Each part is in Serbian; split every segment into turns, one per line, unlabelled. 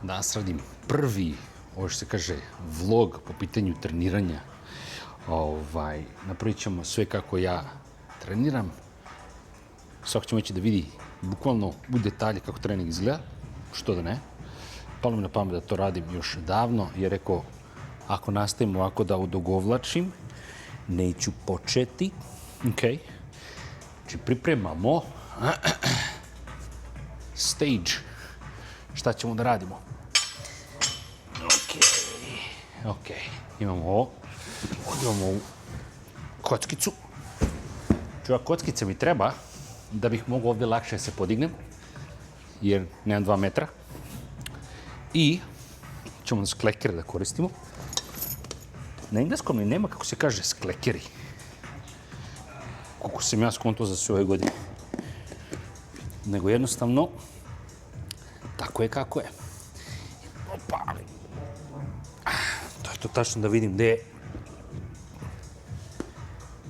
Danas radim prvi, ovo što se kaže, vlog po pitanju treniranja. Napravit ćemo sve kako ja treniram. Svako će moći da vidi bukvalno u detalje kako trening izgleda, što da ne. Palo mi na pamet da to radim još davno, jer rekao, ako nastavim ovako da odugovlačim, neću početi. Okay. Znači, pripremamo stage. Šta ćemo da radimo? Ok. Imamo ovo. Ovdje imamo ovu kockicu. Ova kockica mi treba da bih mogao ovdje lakše se podignem, jer nemam 2 metra. I ćemo sklekere da koristimo. Na engleskom mi nema kako se kaže sklekeri. Koliko sam ja skonto za sve ove godine. Nego jednostavno, tako je kako je. Opa. To je to tačno da vidim gde je.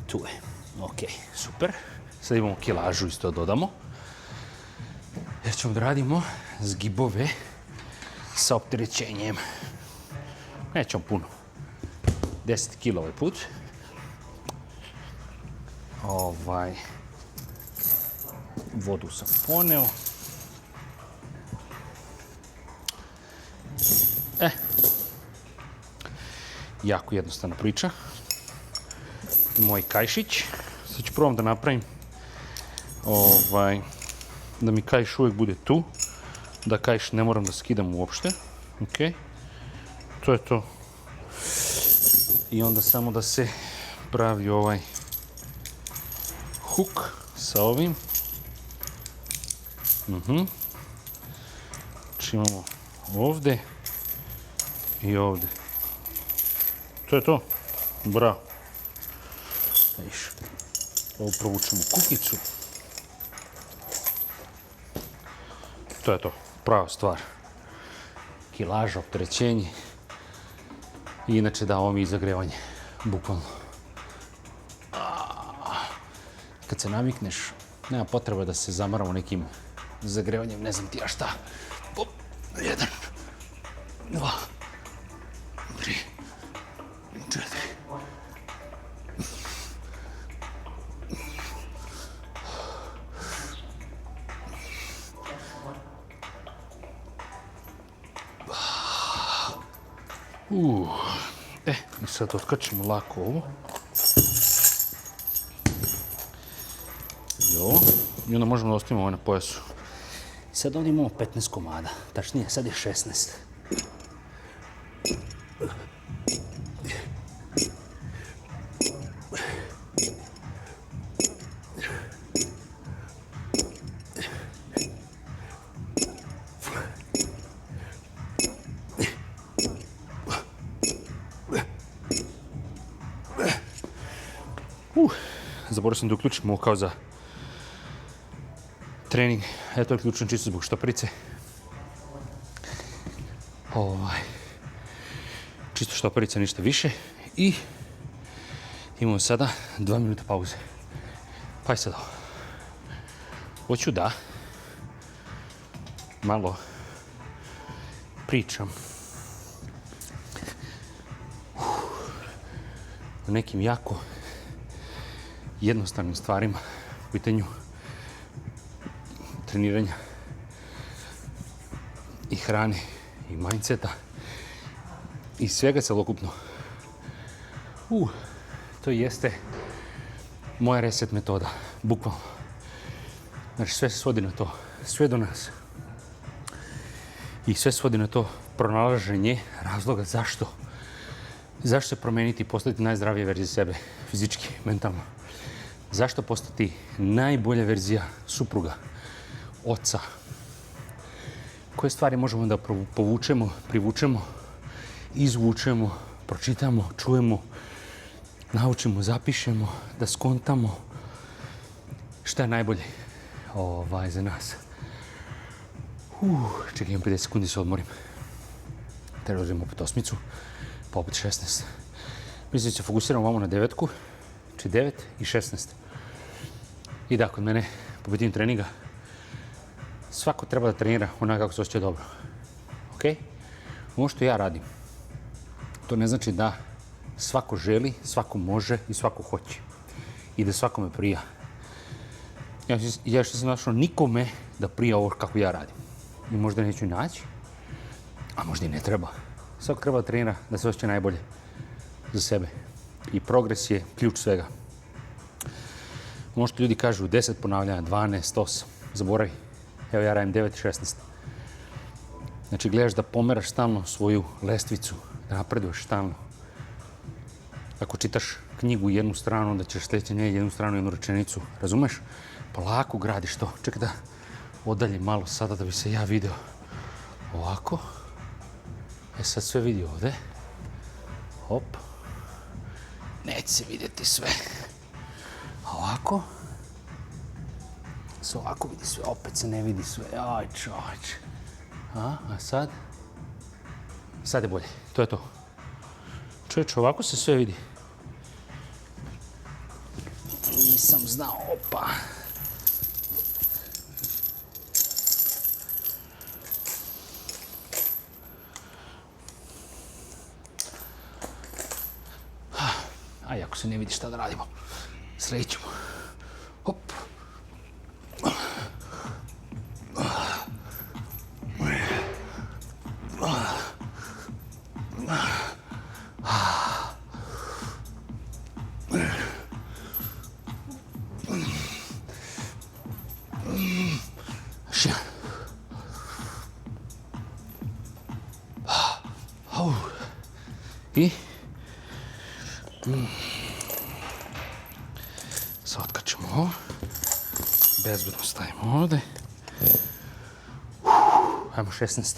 Tu je. Ok, super. Sad imamo kilažu, isto dodamo. Jer ćemo da radimo zgibove sa opterećenjem. Nećemo puno. 10 kila ovaj put. Vodu sam poneo. Jako jednostavna priča. I moj kajšić. Sad ću probam da napravim da mi kajš uvijek bude tu. Da kajš ne moram da skidam uopšte. Ok. To je to. I onda samo da se pravi ovaj huk sa ovim. Znači imamo ovdje i ovdje. To je to. Bravo. Viš. Ovo provučemo kukicu. To je to. Prava stvar. Kilaža, opterećenje. I inače da, ovo mi je zagrevanje. Bukvalno. Kad se navikneš, nema potreba da se zamaramo nekim zagrevanjem, ne znam ti ja šta. 1, 2, 3, 4. I sad otkačimo lako ovo. I onda možemo da ostavimo ovo na pojasu. I sad ovdje imamo 15 komada. Tačnije, sad je 16. Zaboravio sam da uključim ovo kao za trening. Eto je ključno čisto zbog štoperice. Čisto štoperica, ništa više. I imamo sada 2 minuta pauze. Pa je sad ovo. Hoću da malo pričam o nekim jako jednostavnim stvarima u pitanju treniranja i hrane i mindseta i svega celokupno. To jeste moja reset metoda, bukvalno. Znači sve se svodi na to, sve do nas. I sve se svodi na to pronalaženje razloga zašto se promeniti i postati najzdravija verzija sebe, fizički, mentalno. Zašto postati najbolja verzija supruga, oca? Koje stvari možemo da povučemo, privučemo, izvučemo, pročitamo, čujemo, naučimo, zapišemo, da skontamo šta je najbolje za nas. Čekaj, imam 50 sekundi se odmorim. Treba da uzmem opet 8, pa opet 16. Mislim da se fokusiramo ovamo na 9, znači 9 i 16. I da, kod mene, po pitanju treninga, svako treba da trenira onako kako se osjeća dobro. ok? Ovo što ja radim, to ne znači da svako želi, svako može i svako hoće. I da svakome prija. Ja što sam našao nikome da prija ovo kako ja radim. I možda neću naći, a možda i ne treba. Svako treba da trenira da se osjeća najbolje za sebe. I progres je ključ svega. Ono što ljudi kažu 10 ponavljanja, 12, 8, zaboravi. Evo ja radim 9 i 16. Znači gledaš da pomeraš stalno svoju lestvicu, da napreduješ stalno. Ako čitaš knjigu jednu stranu, onda ćeš sljedeće nje jednu stranu, jednu rečenicu. Razumeš? Polako gradiš to. Čekaj da odaljim malo sada da bi se ja video. Ovako. Sad sve vidi ovdje. Hop. Neće se vidjeti sve. Ovako. Se ovako vidi sve. Opet se ne vidi sve. Aj čovječ. A sad? Sad je bolje. To je to. Čovječ, ovako se sve vidi. Nisam znao. Opa. A ako se ne vidi šta da radimo, srećemo. Hop. I sad otkačemo ovo, bezbedno stavimo ovdje. Ajmo 16.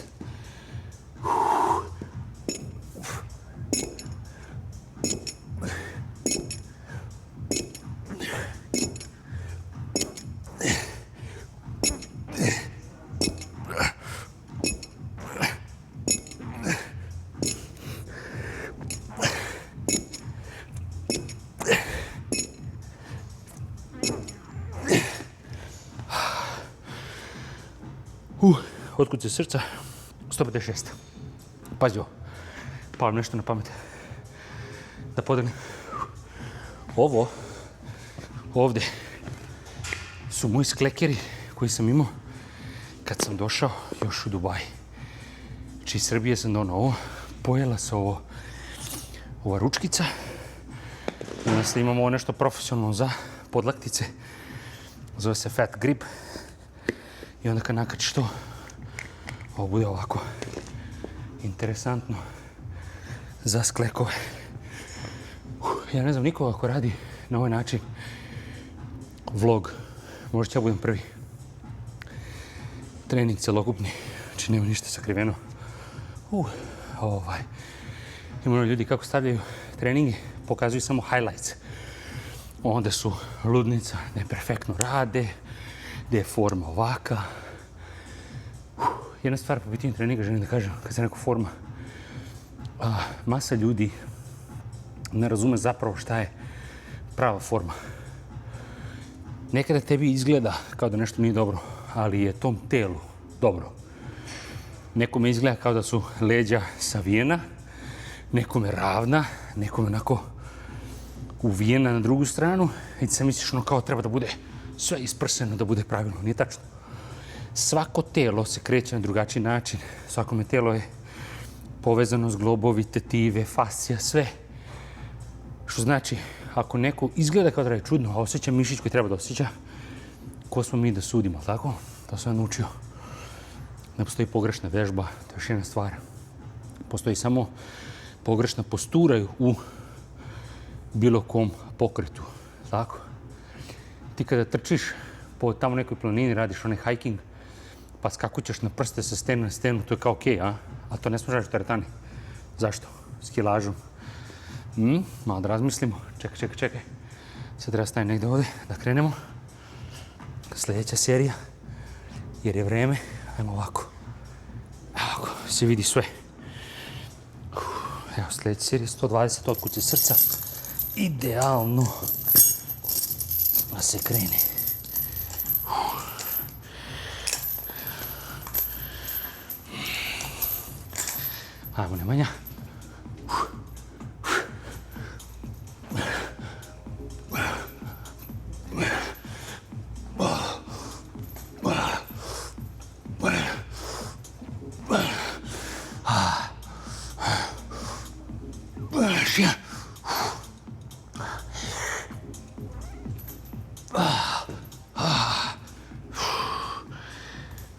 Otkuce srca, 156. Pazi ovo, palo nešto na pamet. Da podegnem. Ovo, ovdje, su moji sklekeri koji sam imao kad sam došao još u Dubai. Znači iz Srbije sam donao ovo, pojela se ova ručkica. I onda imamo ovo nešto profesionalno za podlaktice. Zove se Fat Grip. I onda kad nakačiš to, ovo bude ovako interesantno za sklekove. Ja ne znam nikoga ko radi na ovaj način vlog. Možda ću ja budem prvi. Trening celokupni. Znači nema ništa sakriveno. Ima ljudi kako stavljaju treninge, pokazuju samo highlights. Onda su ludnica, ne perfektno rade, gdje je forma ovaka. Jedna stvar po pitanju treninga želim da kažem, kad se neko forma, masa ljudi ne razume zapravo šta je prava forma. Nekada tebi izgleda kao da nešto nije dobro, ali je tom telu dobro. Nekome izgleda kao da su leđa savijena, nekome ravna, nekome onako uvijena na drugu stranu i ti se misliš ono kao treba da bude sve isprseno, da bude pravilno. Nije tačno. Svako telo se kreće na drugačiji način. Svakome telo je povezano s globovi, tetive, fascija, sve. Što znači, ako neko izgleda kao da je čudno, a osjeća mišić koji treba da osjeća, ko smo mi da sudimo, tako? To sam naučio. Ne postoji pogrešna vežba, to je još jedna stvar. Postoji samo pogrešna postura u bilo kom pokretu, tako? Ti kada trčiš po tamo nekoj planini, radiš onaj hiking, pa skakućeš na prste sa stene na stenu, to je kao okej, a? A to ne smiješ raditi u teretani. Zašto? S kilažom. Malo da razmislimo. Čekaj. Sad treba staviti negdje ovdje da krenemo. Sljedeća serija. Jer je vreme. Ajmo ovako. Ovako, se vidi sve. Evo, sljedeća serija 120 otkuci srca. Idealno da se krene. Ajmo, Nemanja.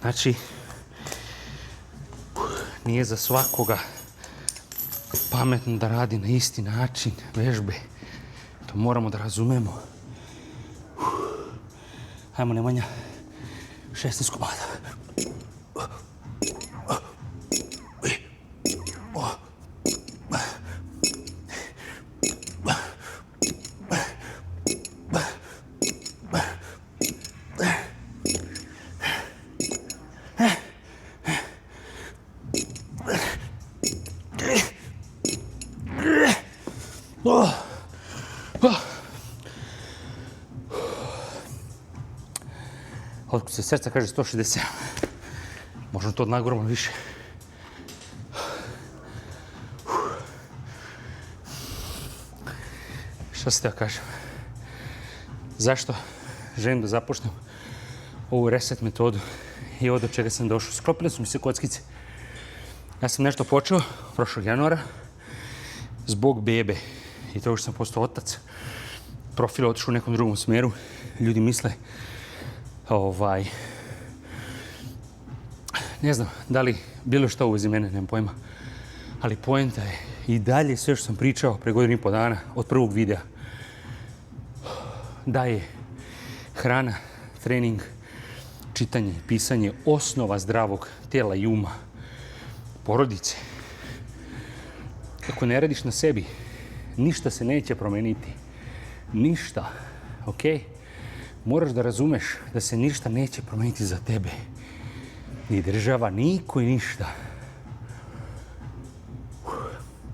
Znači, nije za svakoga pametno da radi na isti način vežbe. To moramo da razumemo. Ajmo, Nemanja. 16 komada. Otkud se srca kaže 167. Možemo to odnaguramo više. Šta se ja kažem? Zašto želim da započnem ovu reset metodu i ovo do čega sam došao? Sklopile su mi se kockice. Ja sam nešto počeo prošlog januara zbog bebe i toga što sam postao otac. Profil je otišao u nekom drugom smjeru. Ljudi misle ne znam da li bilo što u vezi mene, nemam pojma. Ali poenta je i dalje sve što sam pričao pre 1,5 dana od prvog videa da je hrana, trening, čitanje, pisanje osnova zdravog tijela i uma, porodice. Ako ne radiš na sebi, ništa se neće promeniti. Ništa, ok? Moraš da razumeš da se ništa neće promeniti za tebe. Ni država, niko i ništa.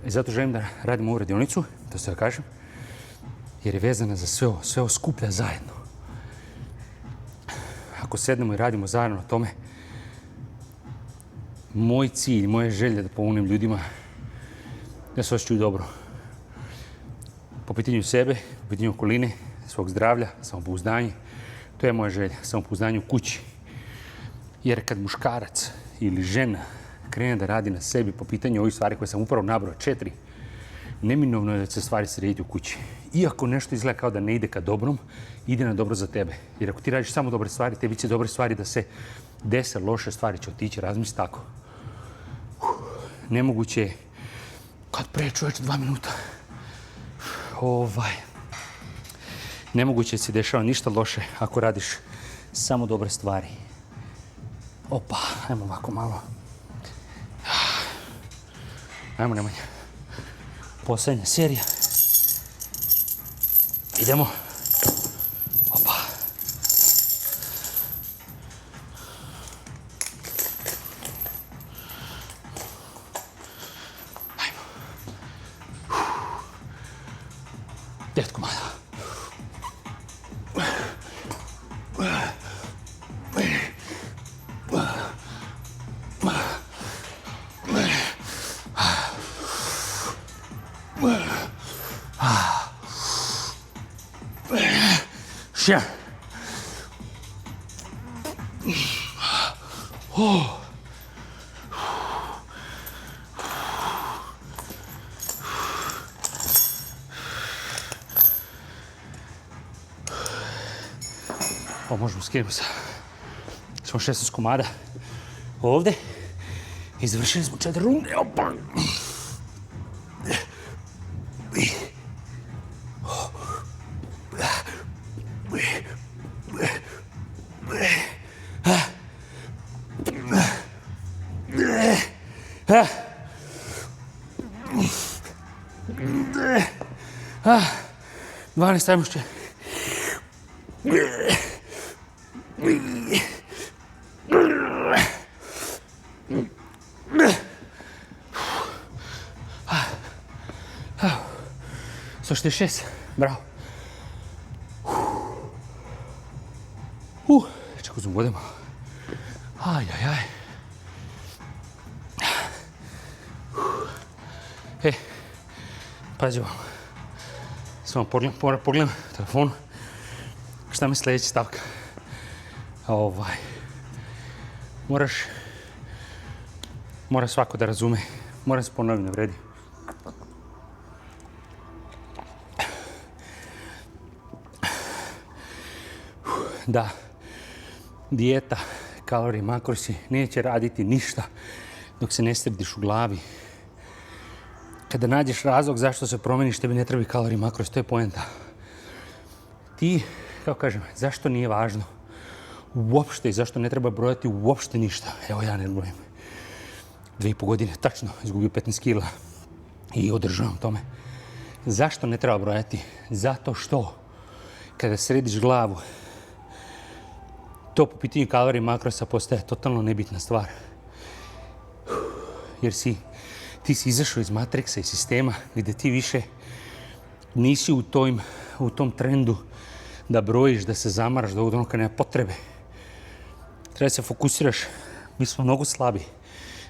I zato želim da radim ovu radionicu, to se ja kažem, jer je vezana za sve ovo. Sve ovo skuplja zajedno. Ako sednemo i radimo zajedno na tome, moj cilj, moje želje da pomogunem ljudima da se osjećaju dobro. Po pitanju sebe, po pitanju okoline, svog zdravlja, samopouzdanje. To je moja želja, samopouzdanje u kući. Jer kad muškarac ili žena krene da radi na sebi po pitanju ovih stvari koje sam upravo nabrao, 4, neminovno je da će stvari srediti u kući. Iako nešto izgleda kao da ne ide ka dobrom, ide na dobro za tebe. Jer ako ti radiš samo dobre stvari, tebi će dobre stvari da se dese, loše stvari će otići, razmisli tako. Nemoguće je, kad pre čovječ 2 minuta, nemoguće se dešava ništa loše ako radiš samo dobre stvari. Opa, ajmo ovako malo. Ajmo, Nemanja. Posljednja serija. Idemo. Opa. Ajmo. 9 komada. Share. Ovo možemo skinuti sa 16 komada ovdje i završili smo 4 runde. Opa! Ah, 12, ajmo še. Sošte 6, bravo. Čekaj, uzmem vode malo. Ajajaj. Pazi ovo. Samo pogledam telefonu. Šta mi je sljedeća stavka? Mora svako da razume. Mora se ponoviti, ne vredi. Da, dijeta, kalorije, makrosi neće raditi ništa dok se ne središ u glavi. Kada nađeš razlog zašto se promeniš, tebi ne trebaju kalorije, makrosi, to je poenta. Ti, kako kažem, zašto nije važno uopšte i zašto ne treba brojati uopšte ništa. Evo ja ne brojim. 2,5 godine, tačno, izgubio 15 kila i održavam tome. Zašto ne treba brojati? Zato što kada središ glavu, to po pitanju kalorija i makrosa postaje totalno nebitna stvar. Jer ti si izašao iz matriksa i sistema gdje ti više nisi u tom trendu da brojiš, da se zamaraš, da od onoga nema potrebe. Treba se fokusiraš. Mi smo mnogo slabi.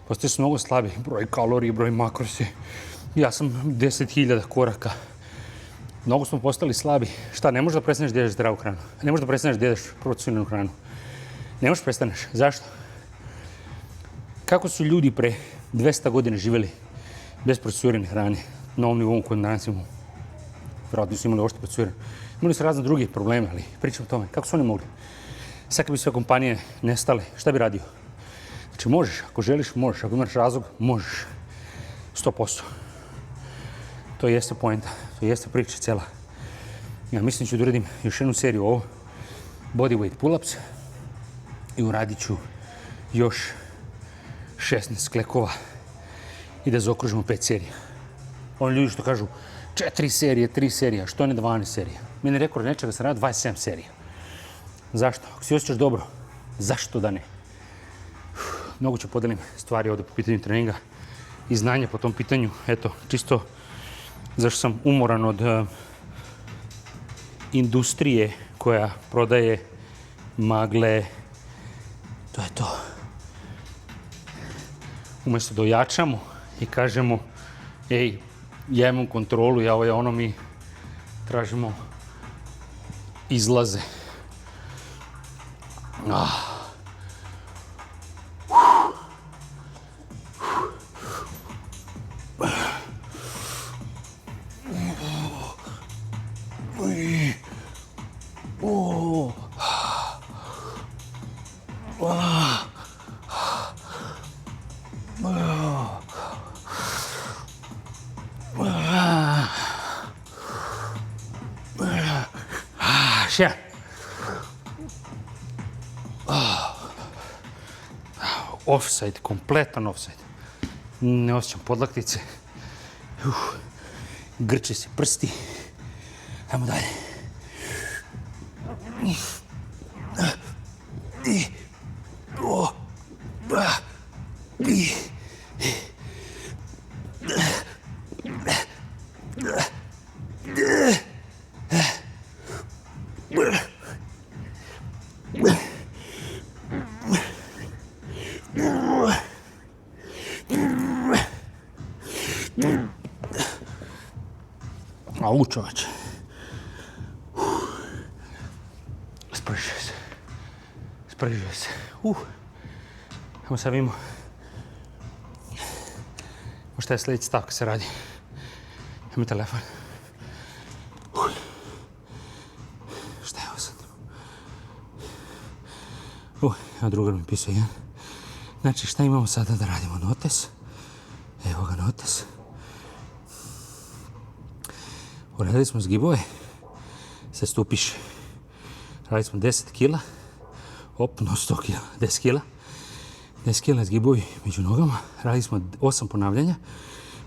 Postoje su mnogo slabi. Broj kalorije, broj makrosi. Ja sam 10.000 koraka. Mnogo smo postali slabi. Šta, ne možeš da prestaneš da jedeš zdravu hranu? Ne možeš da prestaneš da jedeš procesiranu hranu? Ne možeš prestaneš. Zašto? Kako su ljudi pre 200 godina živjeli bez procesirane hrane na ovom nivou kojem danas imamo? Vjerojatno su imali ošte procesirane. Imali su razne druge probleme, ali pričam o tome. Kako su oni mogli? Sad kad bi sve kompanije nestale, šta bi radio? Znači možeš, ako želiš, možeš. Ako imaš razlog, možeš. 100%. To jeste poenta. To jeste priča cijela. Ja mislim ću da uradim još jednu seriju ovo. Bodyweight pull-ups. I uradit ću još 16 klekova. I da zaokružimo 5 serija. Oni ljudi što kažu 4 serije, 3 serija, što ne 12 serija? Meni rekord nečega se radi 27 serija. Zašto? Ako se osjećaš dobro, zašto da ne? Mnogo ću podelim stvari ovdje po pitanju treninga i znanja po tom pitanju. Eto, čisto zašto sam umoran od industrije koja prodaje magle. To je to. Umjesto da ojačamo i kažemo ej, ja imam kontrolu, ja ovo je ono, mi tražimo izlaze. Še. Offside, kompletan offside. Ne osjećam podlaktice. Grče se prsti. Ajmo dalje. Au, čovječe. Spržio se. Ajmo sad vidimo. Šta je sljedeća stavka se radi. Ajmo telefon. Šta je ovo sad? Evo drugar mi pisao jedan. Znači šta imamo sada da radimo? Notes. Evo ga notes. Uradili smo zgibove. Sad stupiš. Radili smo 10 kila. No 100 kila. 10 kila. 10 kila zgibovi među nogama. Radili smo 8 ponavljanja.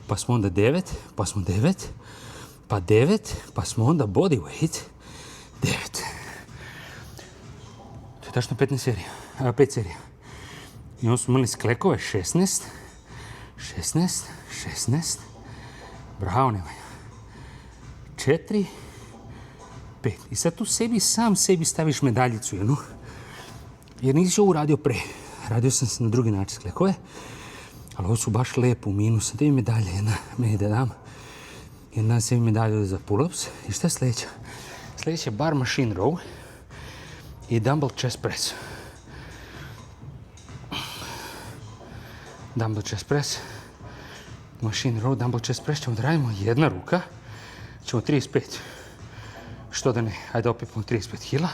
Pa smo onda 9. Pa smo 9. Pa 9. Pa smo onda bodyweight 9. To je tačno 15 serija. 5 serija. I onda smo imali sklekove 16. 16. 16. Bravo, Nemanja. 4, 5. I sad tu sam sebi staviš medaljicu jednu. Jer nisi ovo uradio pre. Radio sam se na drugi način sklekove. Ali ovo su baš lepo u minusu. Daj mi medalje, jedna meni da dam. Jedna sebi medalju za pull-ups. I šta je sljedeća? Sljedeća je bar machine row i dumbbell chest press. Dumbbell chest press, machine row, dumbbell chest press. Ćemo da radimo jedna ruka. Ćemo 35. Što da ne? Ajde opipamo 35 kila.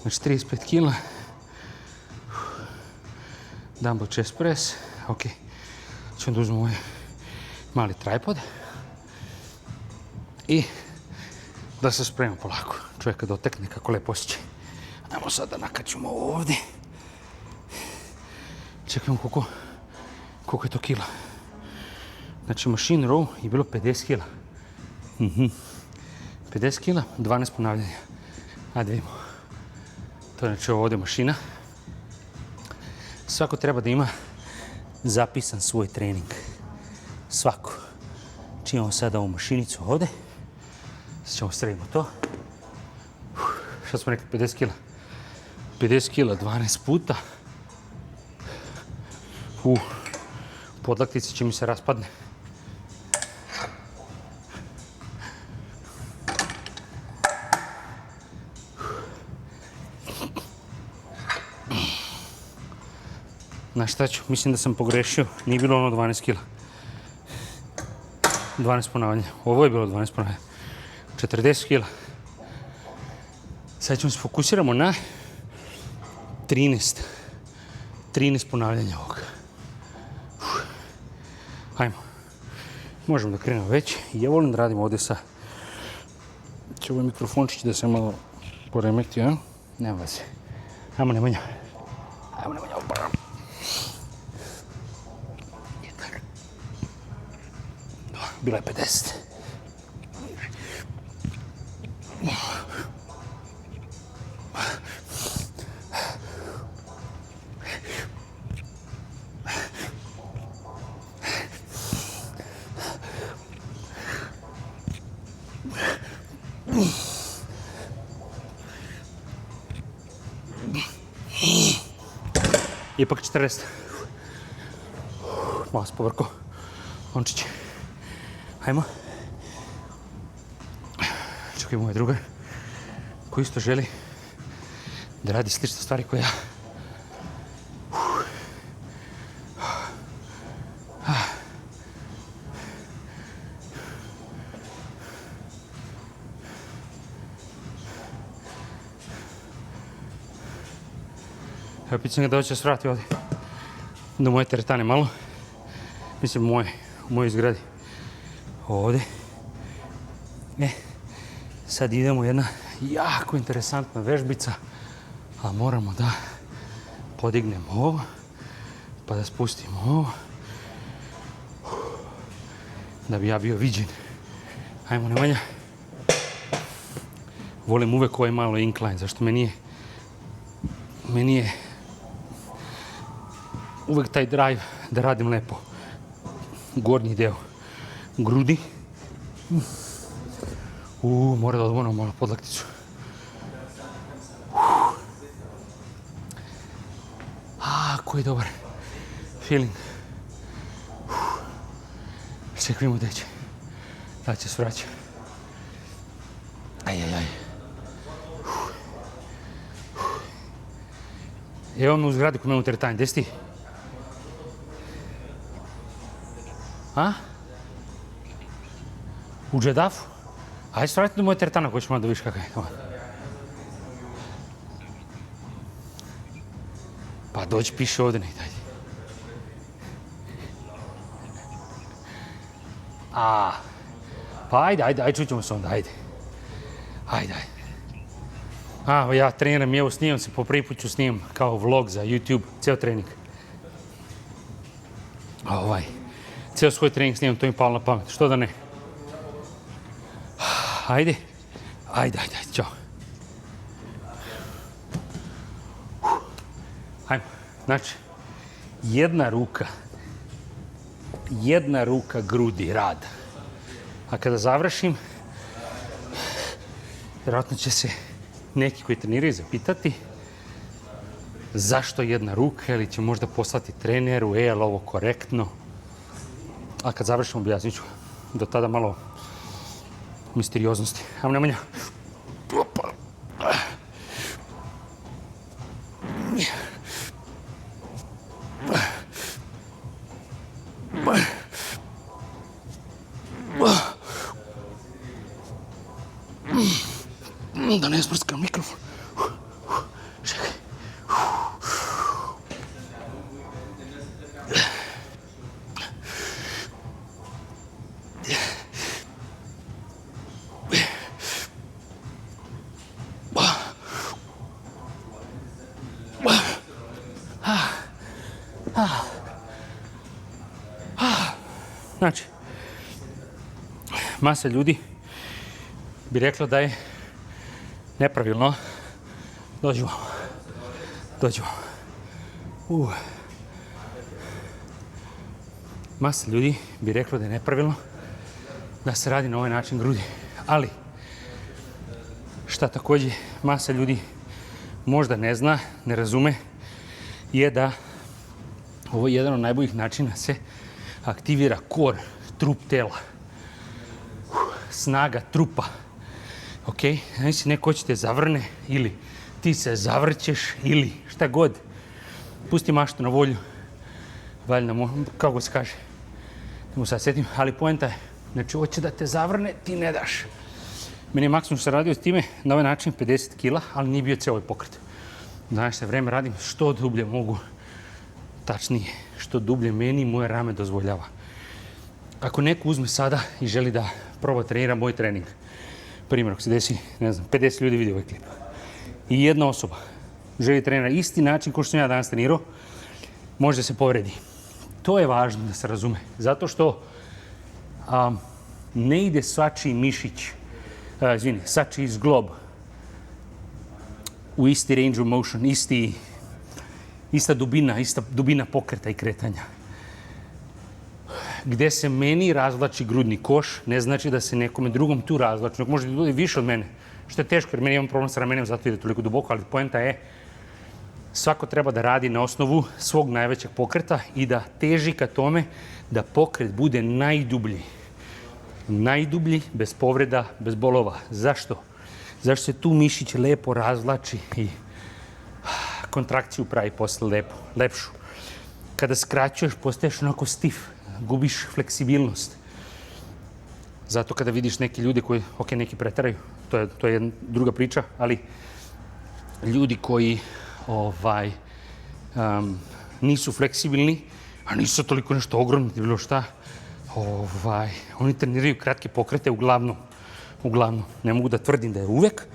Znači 35 kila. Dumbbell chest press. Ok. Ćemo da uzmemo ovaj mali tripod. I da se spremimo polako. Čovjek kad dotekne kako lepo osjećaj. Ajmo sad da nakačimo ovo ovdje. Čekajmo koliko je to kila. Znači machine row je bilo 50 kila. 50 kila, 12 ponavljanja. Ajde vidimo. To je znači ovdje mašina. Svako treba da ima zapisan svoj trening. Svako. Čimamo sada ovu mašinicu ovdje. Sad ćemo stavimo to. Šta smo rekli, 50 kila? 50 kila, 12 puta. Podlaktice će mi se raspadne. Znaš šta ću? Mislim da sam pogrešio. Nije bilo ono 12 kila. 12 ponavljanja. Ovo je bilo 12 ponavljanja. 40 kila. Sad ćemo se fokusiramo na 13 ponavljanja ovoga. Hajmo. Možemo da krenemo već. Ja volim da radim ovdje sa... Će ovaj mikrofončić da se malo poremeti, a? Nema veze. Hajmo Nemanja. Hajmo Nemanja. Bila je 50. Ipak 40. Malo se povrko. Ončić. Hajmo. Čekaj, moj drugar koji isto želi da radi slične stvari koje ja. Evo, pitam ga da hoće se vrati ovdje do moje teretane malo. Mislim, u mojoj zgradi. Ovdje. Sad idemo jedna jako interesantna vežbica, a moramo da podignemo ovo, pa da spustimo ovo, da bi ja bio viđen. Ajmo, Nemanja. Volim uvek ovaj malo incline, zašto meni je uvek taj drive da radim lepo. Gornji deo grudi. Mora da odvonim malo podlakticu. Koji je dobar feeling. Čekaj, vidimo gdje će. Da će se vraća. Ajajaj. Evo me u zgradi kod mene u teretani. Gdje si ti? A? U Džedafu? Ajde se vratiti do moje teretana koji ćeš malo da vidiš kakav je. Pa dođi, piše ovdje nekaj, ajde. Pa ajde, čućemo se onda, ajde. Ajde. Ja treniram, evo snimam se, po prvi put ću snimam kao vlog za YouTube, ceo trening. Ceo svoj trening snimam, to mi palo na pamet, što da ne. Ajde, čao. Hajmo, znači, jedna ruka grudi rad. A kada završim, vjerojatno će se neki koji treniraju zapitati zašto jedna ruka ili će možda poslati treneru, ali ovo korektno. A kad završimo objasnit ću. Do tada malo misterioznosti. Ajmo Nemanja. Opa. Da ne sprskam mikrofon. Čekaj. Znači, masa ljudi bi rekla da je nepravilno. Dođemo. Masa ljudi bi rekla da je nepravilno da se radi na ovaj način grudi. Ali, šta također masa ljudi možda ne zna, ne razume, je da ovo je jedan od najboljih načina se aktivira kor, trup tela. Snaga trupa. Ok, znači neko će te zavrne ili ti se zavrćeš ili šta god. Pusti maštu na volju. Valjda, kako se kaže. Ne mu sad sjetim, ali poenta je. Znači, hoće da te zavrne, ti ne daš. Meni je maksimum što sam radio s time na ovaj način 50 kila, ali nije bio cijel ovaj pokret. Znaš se, vreme radim što dublje mogu. Tačnije, što dublje meni moje rame dozvoljava. Ako neko uzme sada i želi da proba trenira moj trening, primjer, ako se desi, ne znam, 50 ljudi vidi ovaj klip i jedna osoba želi trenira isti način kao što sam ja danas trenirao, može da se povredi. To je važno da se razume, zato što ne ide svačiji mišić, svačiji zglob u isti range of motion, ista dubina pokreta i kretanja. Gde se meni razvlači grudni koš, ne znači da se nekome drugom tu razvlači. Može da bude više od mene, što je teško jer meni imam problem sa ramenem, zato ide toliko duboko, ali poenta je svako treba da radi na osnovu svog najvećeg pokreta i da teži ka tome da pokret bude najdublji. Najdublji, bez povreda, bez bolova. Zašto? Zašto se tu mišić lepo razvlači i kontrakciju pravi posle lepšu. Kada skraćuješ, postaješ onako stif, gubiš fleksibilnost. Zato kada vidiš neki ljudi koji, ok, neki pretaraju, to je jedna druga priča, ali ljudi koji nisu fleksibilni, a nisu toliko nešto ogromni, bilo šta, oni treniraju kratke pokrete uglavnom. Ne mogu da tvrdim da je uvek,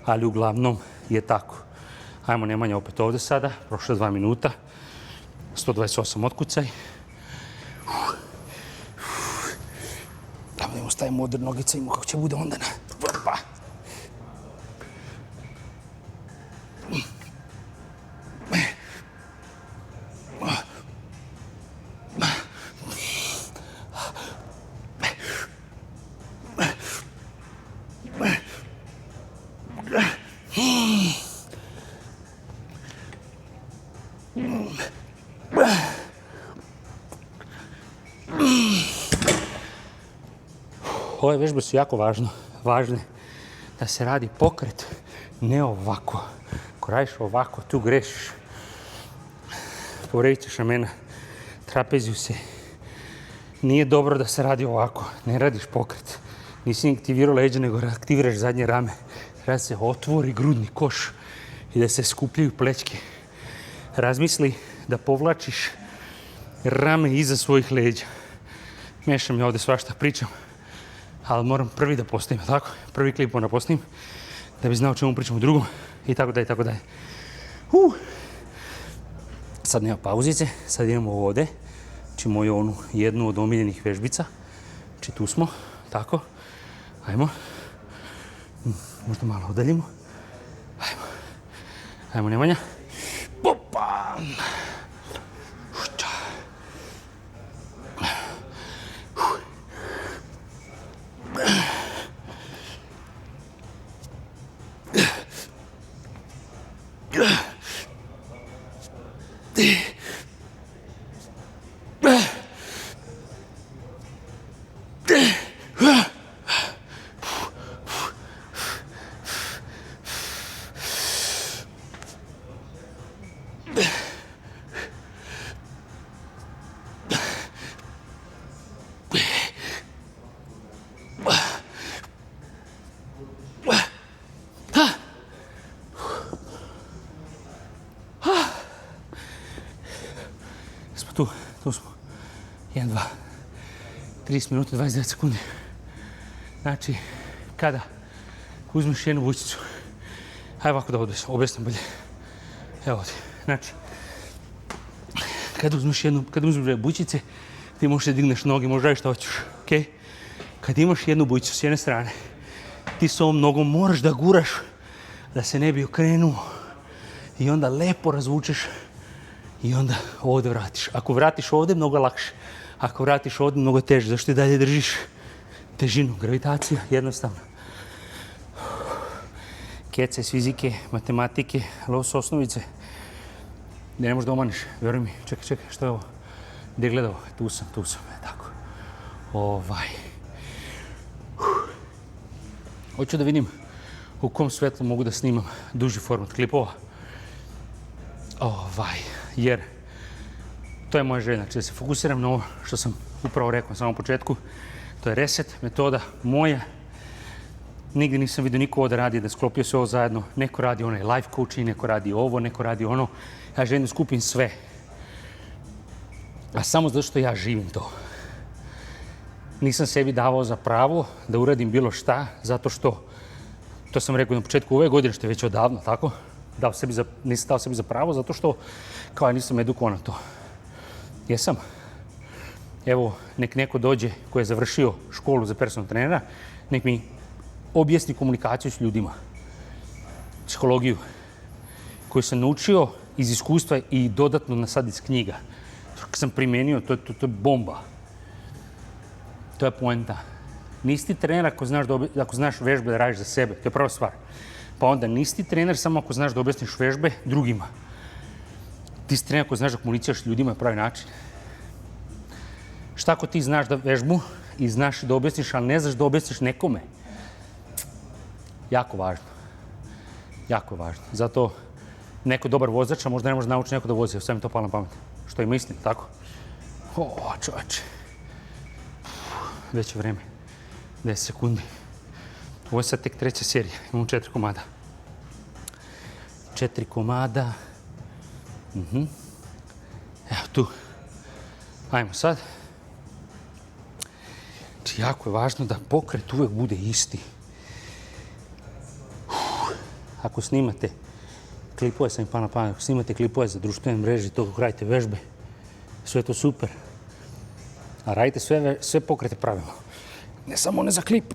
ali uglavnom je tako. Ajmo Nemanja opet ovde sada, prošle 2 minuta, 128 otkucaj. Tamo stavimo odr nogica, imamo kako će bude onda na vrpa. Ove vežbe su jako važne da se radi pokret, ne ovako. Ako radiš ovako, tu grešiš. Povredit ćeš ramena, trapeziju se. Nije dobro da se radi ovako, ne radiš pokret. Nisi aktivirao leđa, nego aktiviraš zadnje rame. Treba se otvori grudni koš i da se skupljaju plećke. Razmisli da povlačiš rame iza svojih leđa. Mešam ja ovde svašta pričam. Ali moram prvi da postavim, tako? Prvi klip moram da postavim, da bi znao o čemu pričam u drugom, i tako dalje. Sad nema pauzice, sad idemo ovde, znači moju jednu od omiljenih vežbica, znači tu smo, tako, ajmo, možda malo odaljimo, ajmo Nemanja, popa! tu smo. 1, 2, 30 minuta, 29 sekundi. Znači, kada uzmeš jednu bućicu, hajde ovako da objasnim bolje. Evo ovdje. Znači, kada uzmeš dve bućice, ti možeš da digneš noge, možeš raditi što hoćeš. Okay? Kad imaš jednu bućicu s jedne strane, ti s ovom nogom moraš da guraš da se ne bi okrenuo. I onda lepo razvučeš i onda ovdje vratiš. Ako vratiš ovdje, mnogo lakše. Ako vratiš ovdje, mnogo teže. Zašto ti dalje držiš težinu? Gravitacija, jednostavno. Keca iz fizike, matematike, ali ovo su osnovice. Da ne možeš da omaneš, vjeruj mi. Čekaj, što je ovo? Gdje je gledao? Tu sam, tako. Hoću da vidim u kom svetlu mogu da snimam duži format klipova. Jer to je moja želja. Znači da se fokusiram na ovo što sam upravo rekao na samom početku. To je reset, metoda moja. Nigdje nisam vidio niko ovo da radi, da sklopio sve ovo zajedno. Neko radi onaj life coaching, neko radi ovo, neko radi ono. Ja želim da skupim sve. A samo zato što ja živim to. Nisam sebi davao za pravo da uradim bilo šta, zato što, to sam rekao na početku ove godine, što je već odavno, tako? Nisam dao sebi za pravo, zato što kao ja nisam edukovan na to. Jesam. Evo, nek neko dođe koji je završio školu za personalnog trenera, nek mi objasni komunikaciju s ljudima. Psihologiju koju sam naučio iz iskustva i dodatno sad iz knjiga. Kad sam primenio, to je bomba. To je poenta. Nisi ti trener ako znaš vežbe da radiš za sebe. To je prva stvar. Pa onda nisi ti trener samo ako znaš da objasniš vežbe drugima. Ti si trener ako znaš da komuniciraš s ljudima na pravi način. Šta ako ti znaš da vežbu i znaš da objasniš, ali ne znaš da objasniš nekome? Jako važno. Jako važno. Zato neko dobar vozač, a možda ne može naučiti neko da vozi. Sve mi to palo na pamet. Što ima istinu, tako? Čovječe. Već je vreme. 10 sekundi. Ovo je sad tek 3. serija. Imamo 4 komada. 4 komada. Evo tu. Ajmo sad. Znači, jako je važno da pokret uvek bude isti. Ako snimate klipove, sam mi pa na pamet, ako snimate klipove za društvene mreže, to kako radite vežbe, sve je to super. A radite sve pokrete pravilno. Ne samo one za klip.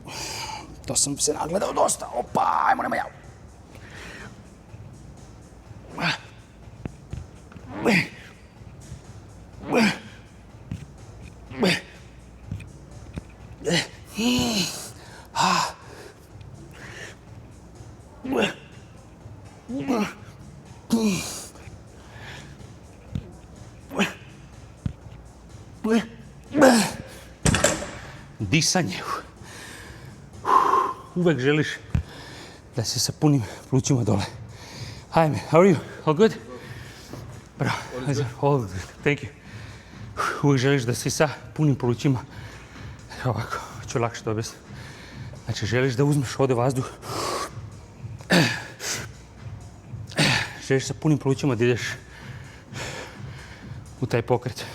To sam se nagledao dosta. Opa, ajmo, nema ja. Disanje. Uvek želiš da se sa punim plućima dole. Hi man, how are you? All good? Bravo. All good. Thank you. Uvek želiš da si sa punim plućima. Ovako, ću lakše to objasniti. Znači, želiš da uzmeš ovdje vazduh. Želiš sa punim plućima da ideš u taj pokret.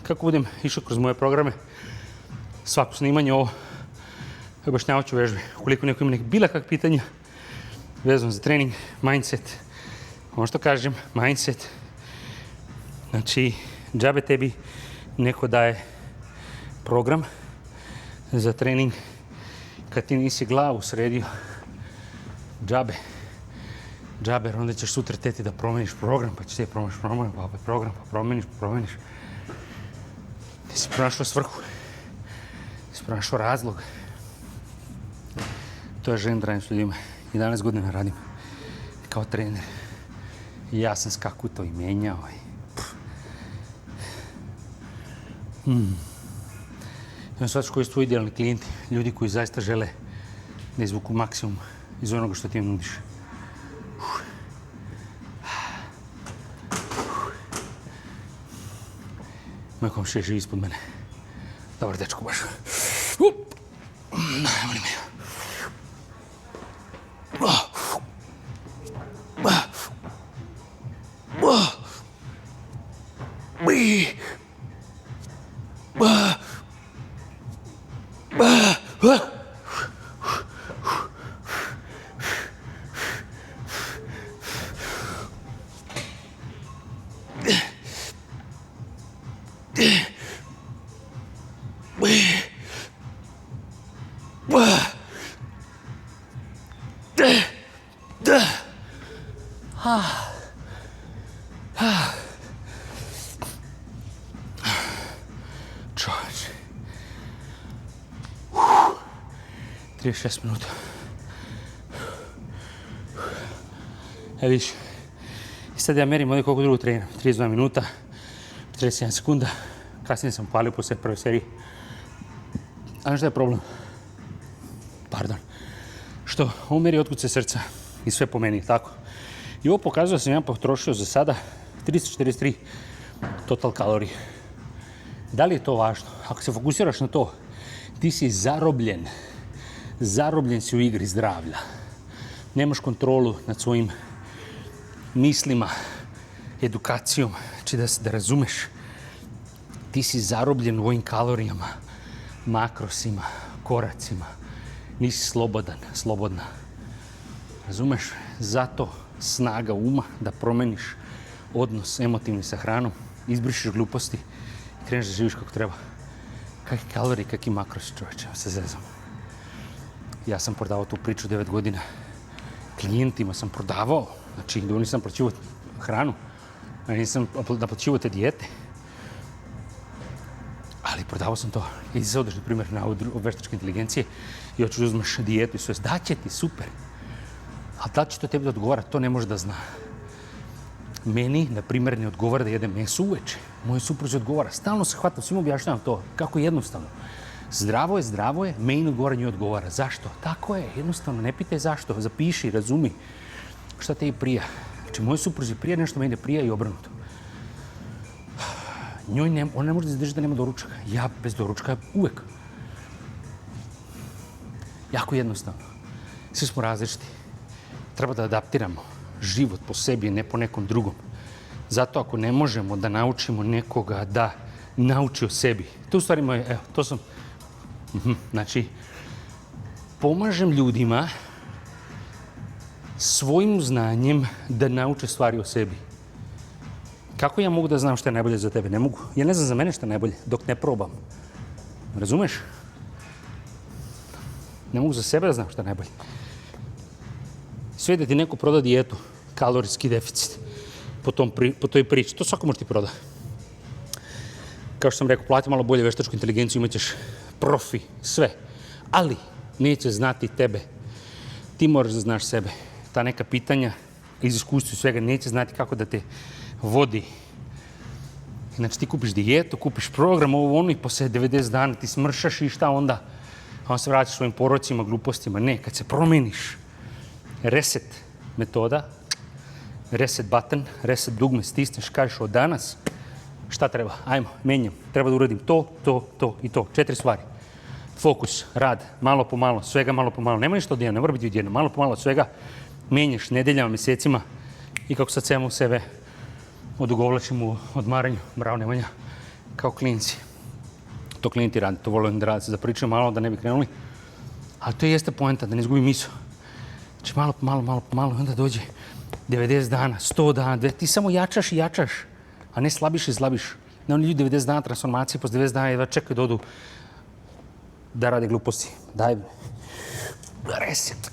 Kako budem išao kroz moje programe, svako snimanje ovo, objašnjavat ću vežbe. Ukoliko neko ima bilo kakve pitanja vezano za trening, mindset, ono što kažem, mindset, znači, džabe tebi neko daje program za trening kad ti nisi glavu sredio, džabe, jer onda ćeš sutra teti da promeniš program, pa ćeš ti promeniš program, pa opet program, pa promeniš. Ti si pronašao svrhu, ti si pronašao razlog. To je želim da radim s ljudima. 11 godina radim kao trener. I ja sam skakutao i menjao. Ja shvataš koji su tvoji idealni klijenti, ljudi koji zaista žele da izvuku maksimum iz onoga što ti im nudiš. Moj komšija živi ispod mene. Dobar dečko baš. Molim me. Čovječe. 36 minuta. Evo vidiš. I sad ja merim ovdje koliko drugo treniram. 32 minuta, 41 sekunda. Kasnije sam palio poslije prve serije. Ali šta je problem? Pardon. Što? Ovo meri otkuce srca. I sve po meni, tako? I ovo pokazuje da sam ja potrošio za sada 343 total kalorije. Da li je to važno? Ako se fokusiraš na to, ti si zarobljen. Zarobljen si u igri zdravlja. Nemaš kontrolu nad svojim mislima, edukacijom. Znači da razumeš, ti si zarobljen u ovim kalorijama, makrosima, koracima. Nisi slobodan, slobodna. Razumeš? Zato snaga uma da promeniš odnos emotivni sa hranom, izbrišeš gluposti i kreneš da živiš kako treba. Kakvi kaloriji, kakvi makrosi, čovječe, se zezam. Ja sam prodavao tu priču 9 godina. Klijentima sam prodavao, znači da nisam plaćivao hranu, a nisam naplaćivao te dijete. Ali prodavao sam to. I se odeš, na primjer, na veštačke inteligencije i hoćeš da uzmeš dijetu i sve. Daće ti, super. Ali da li će to tebi da odgovara, to ne može da zna. Meni, na primjer, ne odgovara da jedem meso uveče. Moj supruzi odgovara. Stalno se hvatam, svima objašnjavam to. Kako je jednostavno. Zdravo je, meni odgovara, njoj odgovara. Zašto? Tako je, jednostavno, ne pitaj zašto. Zapiši, razumi šta te i prija. Znači, moj supruzi prija nešto, meni ne prija i obrnuto. Ona ne može da izdrži da nema doručaka. Ja bez doručka uvek. Jako jednostavno. Svi smo različiti. Treba da adaptiramo život po sebi, ne po nekom drugom. Zato ako ne možemo da naučimo nekoga da nauči o sebi. To u stvari moje, evo, to sam... Znači, pomažem ljudima svojim znanjem da nauče stvari o sebi. Kako ja mogu da znam šta je najbolje za tebe? Ne mogu. Ja ne znam za mene šta je najbolje dok ne probam. Razumeš? Ne mogu za sebe da znam šta je najbolje. Sve da ti neko proda dijetu, kalorijski deficit, po toj priči, to svako može ti proda. Kao što sam rekao, plati malo bolje veštačku inteligenciju, imat ćeš profi, sve. Ali neće znati tebe. Ti moraš da znaš sebe. Ta neka pitanja iz iskustva i svega neće znati kako da te vodi. Znači ti kupiš dijetu, kupiš program, ovo ono i posle 90 dana ti smršaš i šta onda? A on se vraćaš svojim porocima, glupostima. Ne, kad se promeniš, reset metoda, reset button, reset dugme, stisneš, kažeš od danas, šta treba? Ajmo, menjam. Treba da uradim to i to. 4 stvari. Fokus, rad, malo po malo, svega malo po malo. Nema ništa odjedno, ne mora biti odjedno. Malo po malo svega menjaš nedeljama, mjesecima i kako sad samo sebe odugovlačim u odmaranju. Bravo, Nemanja, kao klinci. To klijenti radi, to volim da radi. Da pričam malo, da ne bi krenuli. Ali to jeste poenta, da ne izgubim misao. Znači malo po malo, onda dođe 90 dana, 100 dana, ti samo jačaš i jačaš, a ne slabiš i slabiš. Ne, oni ljudi 90 dana transformacije, posle 90 dana jedva čekaju da odu da rade gluposti. Daj, reset.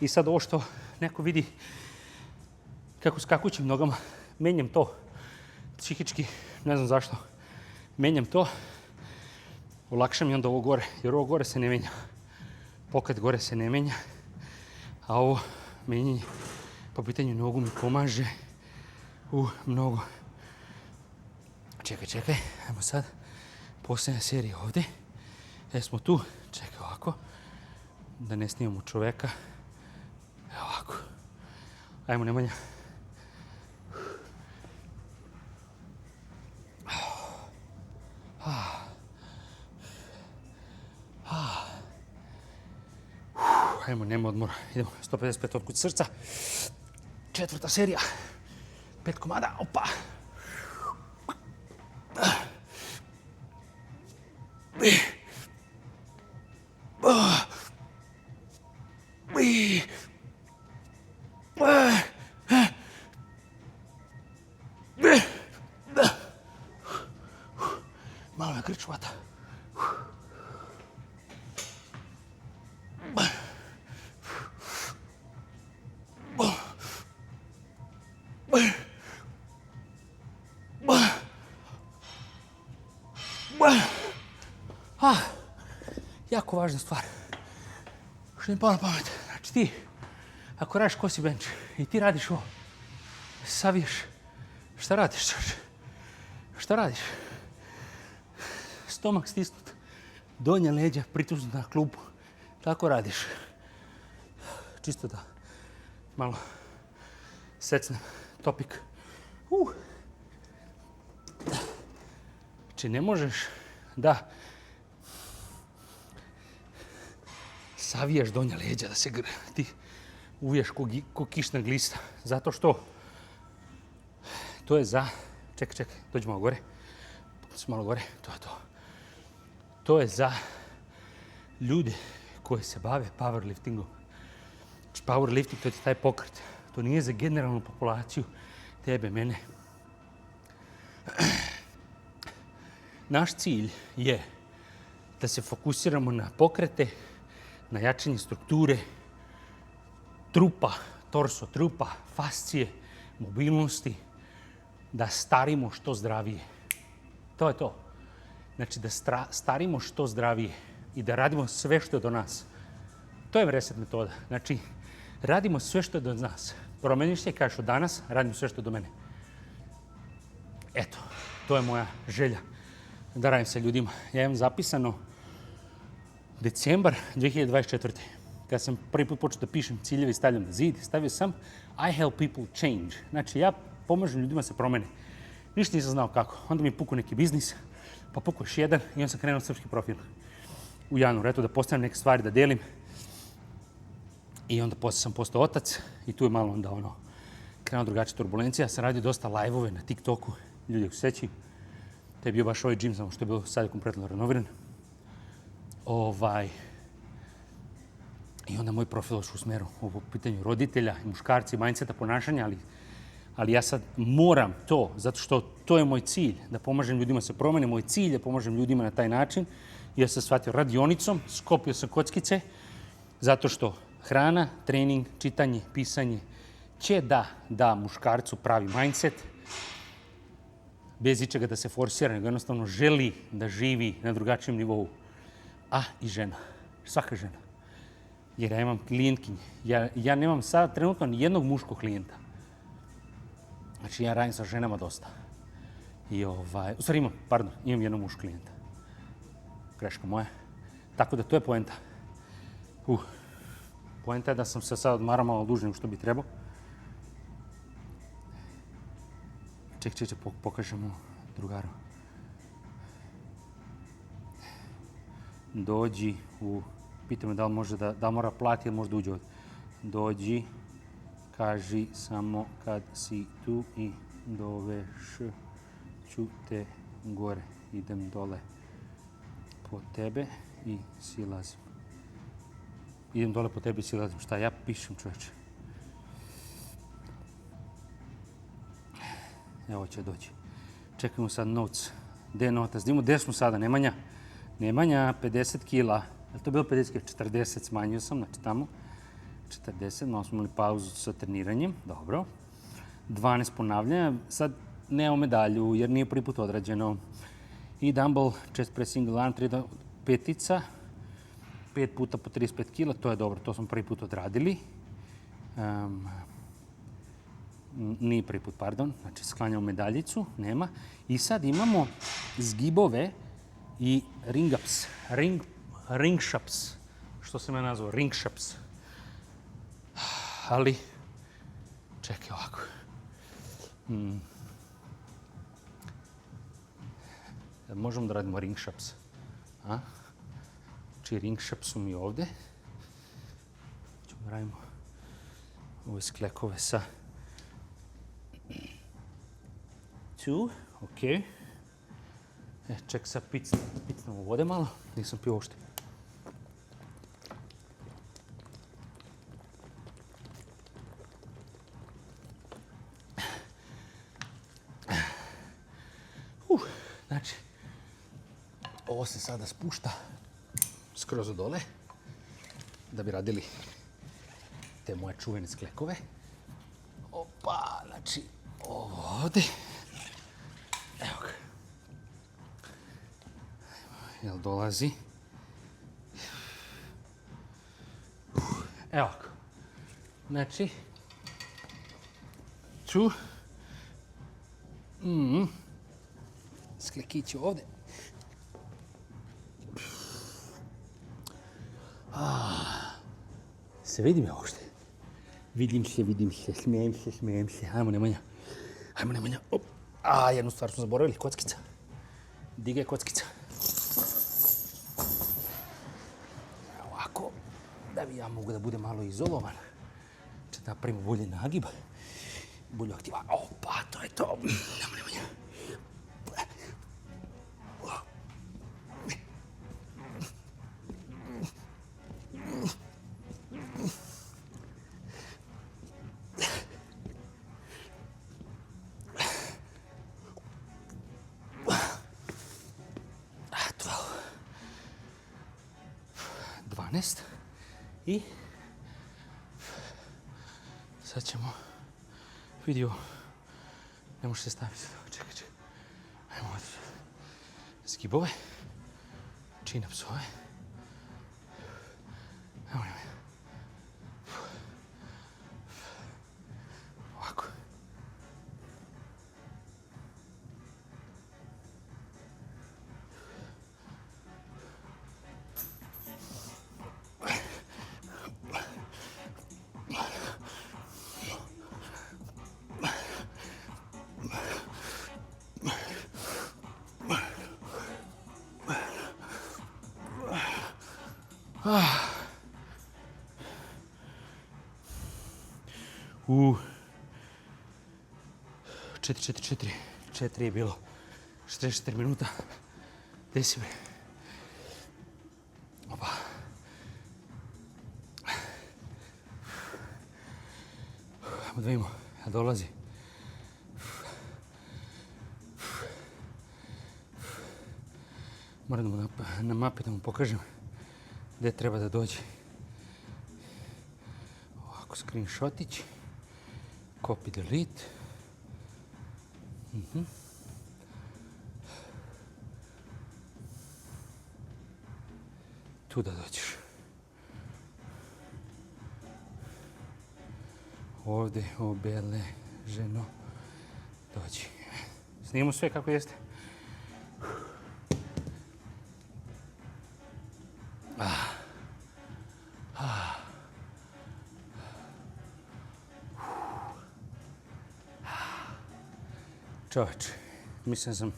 I sad ovo što neko vidi kako skakućim nogama, menjam to psihički, ne znam zašto, menjam to, olakšam i onda ovo gore, jer ovo gore se ne menja. Pokret gore se ne menja, a ovo menjanje po pitanju nogu mi pomaže mnogo. Čekaj, ajmo sad, posljednja serija ovdje, smo tu, čekaj ovako, da ne snimamo čoveka, Ajmo, Nemanja. Ajmo, nema odmora. Idemo, 155 otkuć srca. 4. serija. 5 komada, opa. Malo me krč hvata. Jako važna stvar. Što mi palo na pamet. Znači ti, ako radiš kosi bench i ti radiš ovo, saviješ, šta radiš? Šta radiš? Stomak stisnut, donja leđa pritisnut na klupu. Tako radiš. Čisto da malo secnem topik. Znači ne možeš da savijaš donja leđa, da se ti uviješ ko kišna glista. Zato što to je za... Čekaj, dođi malo gore. Malo gore, to je to. To je za ljude koji se bave powerliftingom. Znači powerlifting, to je taj pokret. To nije za generalnu populaciju tebe, mene. Naš cilj je da se fokusiramo na pokrete, na jačanje strukture, trupa, torso trupa, fascije, mobilnosti, da starimo što zdravije. To je to. Znači da starimo što zdravije i da radimo sve što je do nas. To je reset metoda. Znači, radimo sve što je do nas. Promeniš se i kažeš od danas, radim sve što je do mene. Eto, to je moja želja da radim sa ljudima. Ja imam zapisano decembar 2024. Kada sam prvi put počeo da pišem ciljeve i stavljam na zid, stavio sam I help people change. Znači, ja pomažem ljudima se promene. Ništa nisam znao kako. Onda mi je pukao neki biznis, pa pukao još jedan i onda sam krenuo srpski profil u januaru. Eto, da postavim neke stvari, da delim. I onda posle sam postao otac i tu je malo onda krenuo drugačija turbulencija. Ja sam radio dosta live-ove na TikToku, ljudi ako se sećaju. To je bio baš ovaj gym, samo što je bilo sad kompletno renoviran. I onda moj profil još u smeru u pitanju roditelja, muškarci, mindseta, ponašanja, ali ja sad moram to, zato što to je moj cilj, da pomažem ljudima se promene. Moj cilj je da pomažem ljudima na taj način. Ja sam shvatio radionicom, skopio sam kockice, zato što hrana, trening, čitanje, pisanje će da muškarcu pravi mindset, bez ičega da se forsira, nego jednostavno želi da živi na drugačijem nivou. A i žena. Svaka žena. Jer ja imam klijentkinje. Ja nemam sad trenutno ni jednog muškog klijenta. Znači ja radim sa ženama dosta. U stvari imam jednog muškog klijenta. Greška moja. Tako da to je poenta. Poenta je da sam se sad odmarao malo duže nego što bi trebao. Čekaj, pokažemo drugaru. Dođi pita me da li može da mora plati ili možda uđe ovdje. Dođi, kaži samo kad si tu i dovešću te gore. Idem dole po tebe i silazim. Idem dole po tebe i silazim. Šta ja pišem, čovječe? Evo će doći. Čekajmo sad notes. Gde je notas? Gde smo sada? Nemanja, 50 kila. Je li to bilo 50 kila? 40 smanjio sam, znači tamo. 40, malo smo imali pauzu sa treniranjem. Dobro. 12 ponavljanja. Sad nemamo medalju jer nije prvi put odrađeno. I dumbbell, chest press, single arm, 3 petica. 5 puta po 35 kila, to je dobro. To smo prvi put odradili. Nije prvi put, pardon. Znači, sklanjamo medaljicu, nema. I sad imamo zgibove i ring-ups. Ring-shups. Što sam ja nazvao? Ring-shups. Ali, Čekaj ovako. Možemo da radimo ring shaps. Znači ring shaps su mi ovdje. Ćemo da radimo ove sklekove sa 2, ok. Ček sad picnemo vode malo, nisam pio uopšte. Znači, ovo se sada spušta skroz od dole, da bi radili te moje čuvene sklekove. Opa, znači, ovo ovdje. Evo ga. Jel dolazi? Evo ga. Znači, sklekići ovdje. Se vidim ja uopšte? Vidim se, smijem se. Ajmo Nemanja. Op. Jednu stvar smo zaboravili, kockica. Digaj kockica. Ovako, da bi ja mogu da budem malo izolovan. Če napravimo bolje nagib, bolju aktiva. Opa, to je to. Nemanja. I sad ćemo video, ne može se staviti, čekaj, ajmo ovdje, zgibove, chin-upsove, evo Nemanja, ovako. Četiri je bilo. 44 minuta. Gdje si bre? Opa. Ajmo da vidimo. Ja dolazi. Moram na mapi da mu pokažem gdje treba da dođe. Ovako screenshotić. Copy delete. Tu da dođeš. Ovdje obeleženo. Dođi. Snimamo sve kako jeste. Čovječ, mislim da sam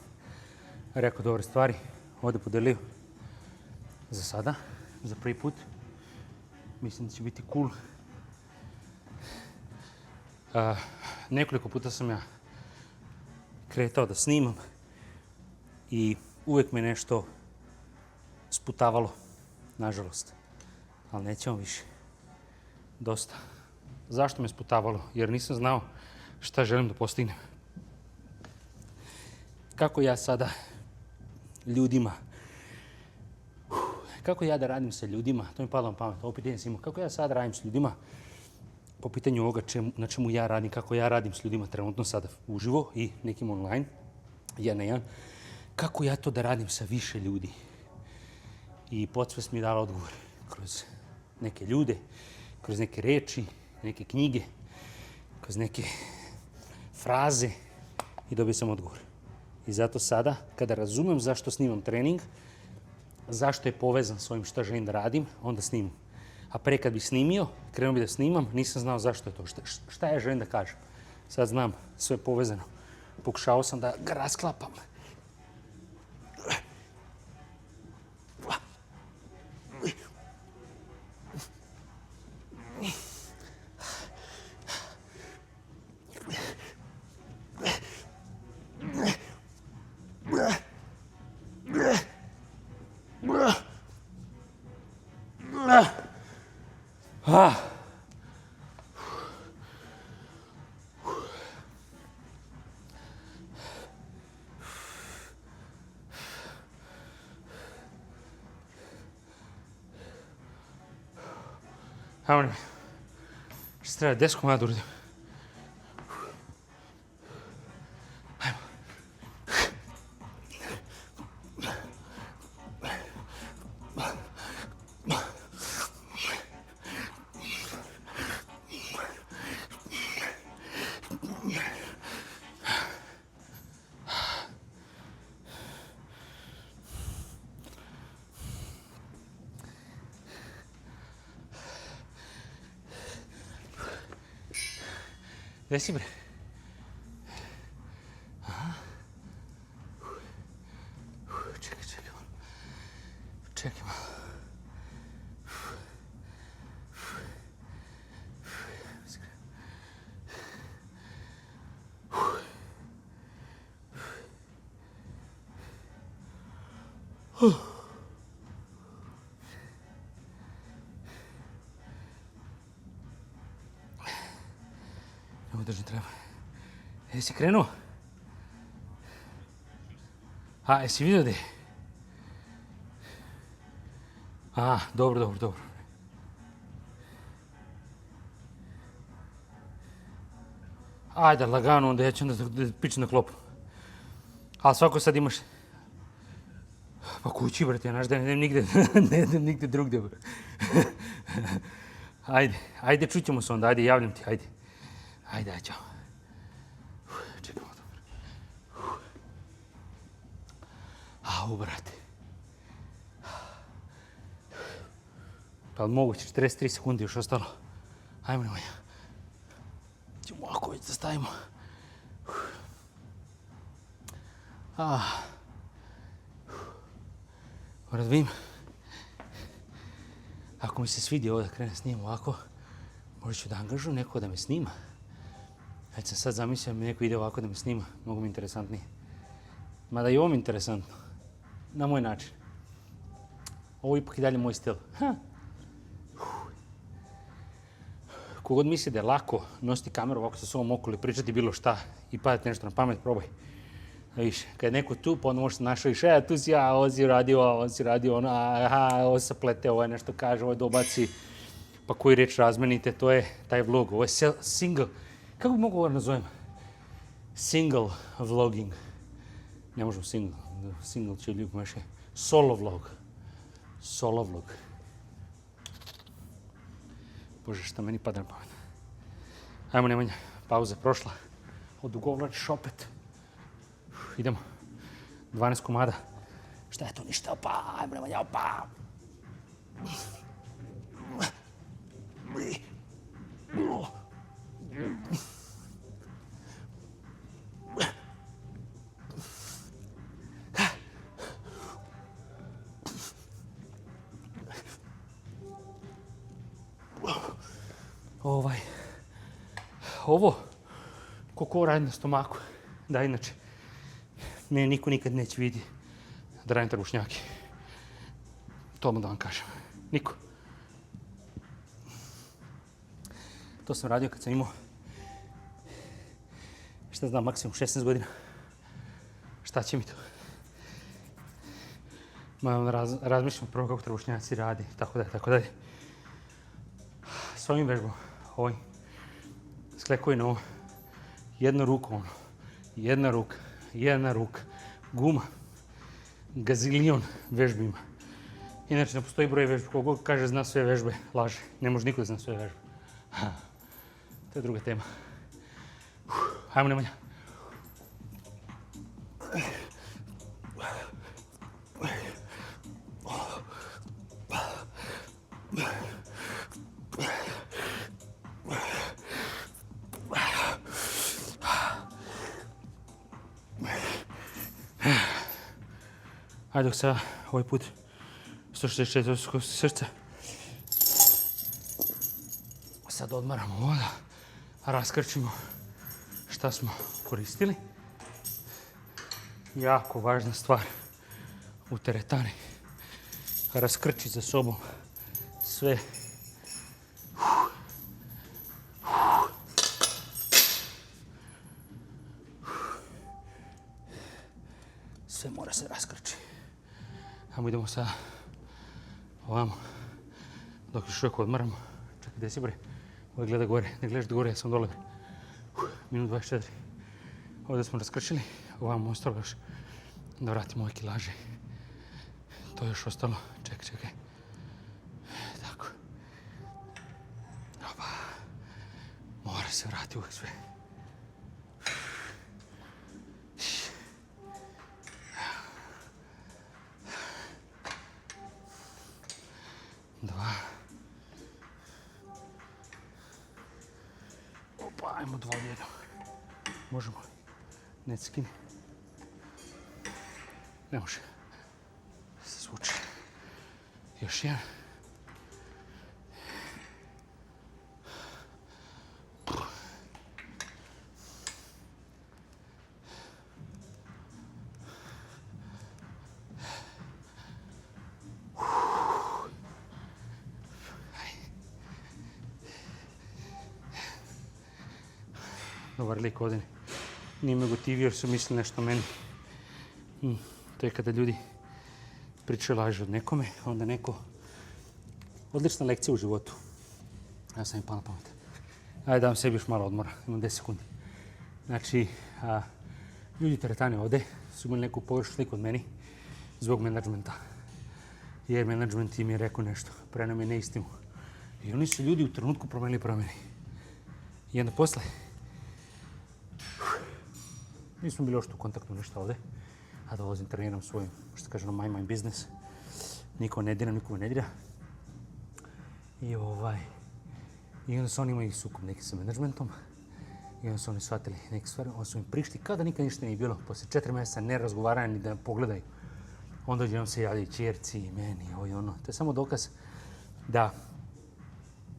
rekao dobre stvari, ovdje podelio za sada, za prvi put. Mislim da će biti cool. Nekoliko puta sam ja kretao da snimam i uvijek me nešto sputavalo, nažalost. Ali nećemo više. Dosta. Zašto me sputavalo? Jer nisam znao šta želim da postignem. Kako ja sada ljudima, kako ja da radim sa ljudima, to mi pada na pamet, ovo pitanje sam imao, kako ja sada radim s ljudima po pitanju ovoga na čemu ja radim, kako ja radim s ljudima trenutno sada uživo i nekim online, jedan na jedan, kako ja to da radim sa više ljudi. I podsvest mi je dala odgovor kroz neke ljude, kroz neke reči, neke knjige, kroz neke fraze i dobio sam odgovor. I zato sada, kada razumem zašto snimam trening, zašto je povezan s ovim šta želim da radim, onda snimam. A pre kad bi snimio, krenuo bi da snimam, nisam znao zašto je to. Šta ja želim da kažem? Sad znam, sve povezano. Pokušao sam da ga rasklapam. Ajmo ne. Što treba 10 komada uradim. Ajmo. Gdje si bre? Aha. Čekaj malo. Čekaj malo. Držim treba. Jesi krenuo? A, jesi vidio gdje? A, dobro. Ajde, lagano, onda ja ću onda da pičem na klopu. Ali svako sad imaš... Pa kući, brate, ja znaš da ne idem nigde drugdje, brate. Ajde, čućemo se onda, ajde, javljam ti, ajde. Ajde, čao. Čekamo dobro. Au, brate. Pa moguće, 43 sekundi još ostalo. Ajmo, nemoj. Ćemo ovako već da stavimo. Moram da vidim. Ako mi se svidi ovo da krenem snimam ovako, možda ću da angažujem neko da me snima. Već sam sad zamislio da mi neko ide ovako da me snima. Mnogo mi interesantnije. Mada i ovo mi interesantno. Na moj način. Ovo ipak i dalje moj stil. Kogod misli da je lako nositi kameru ovako sa sobom okolo i pričati bilo šta i padati nešto na pamet, probaj. Viš, kad je neko tu, pa onda možeš se našao tu si ja, ovo si radio, ono, ovo se plete, ovo je nešto kaže, ovo je dobaci, pa koju reč razmenite, to je taj vlog, ovo je single. Kako bi mogu ovo nazovem? Single vlogging. Ne možemo single će ljub meše. Solo vlog. Bože, šta meni pada na pamet. Ajmo, Nemanja, pauza prošla. Odugovlačiš opet. Idemo. 12 komada. Šta je to ništa? Opa, ajmo, Nemanja, opa. Ovo, koliko radim na stomaku, da inače, me niko nikad neće vidi da radim trbušnjake. To da vam kažem. Niko. To sam radio kad sam imao, šta znam, maksimum 16 godina. Šta će mi to? Razmišljam prvo kako trbušnjaci radi, tako dalje. S ovim vežbom, ovim, sklekuje na ovo, jedna ruka, guma, gazilion vežbi ima. Inače, ne postoji broj vežbi, kogo kaže zna sve vežbe, laže. Ne može niko da zna sve vežbe. To je druga tema. Hajmo, Nemanja. Ajde dok se ovaj put 164 srca. Sad odmaramo voda, raskrčimo šta smo koristili. Jako važna stvar u teretani. Raskrči za sobom sve. Sve mora se raskrči. Ajmo idemo sada ovamo. Dok još uvijek odmaramo. Čekaj, gdje si bre? Ovo gleda gore. Ne gledaš da gore, ja sam dole. Minut 24. Ovdje smo raskrčili. Ovamo ostalo još da vratimo ove kilaže. To je još ostalo. Čekaj. Tako. Opa. Mora se vrati uvijek sve. Dva. Opa, ajmo dva odjedno. Možemo. Ne skini. Ne može. Se svuče. Još jedan. Dobar lik ovdje. Nije me gotivio jer su mislili nešto o meni. To je kada ljudi pričaju laže od nekome, onda neko... Odlična lekcija u životu. Ja sam im pao na pamet. Ajde, dam sebi još malo odmora. Imam 10 sekundi. Znači, ljudi teretani ovdje su imali neku pogrešnu sliku od meni zbog menadžmenta. Jer menadžment im je rekao nešto. Preneo mi neistinu. I oni su ljudi u trenutku promenili promjeni. I onda posle... Nismo bili ošto u kontaktu ništa ovdje. A dolazim, treniram svoj, što kaže, my business. Niko ne dira, niko me ne dira. I onda su oni imali sukob neki sa menadžmentom. I onda su oni shvatili neke stvari. Onda su im prišli kao da nikad ništa nije bilo. Poslije 4 mjeseca ne razgovaraju ni da pogledaju. Onda odjednom se javljaju ćerci i meni, ovo i ono. To je samo dokaz da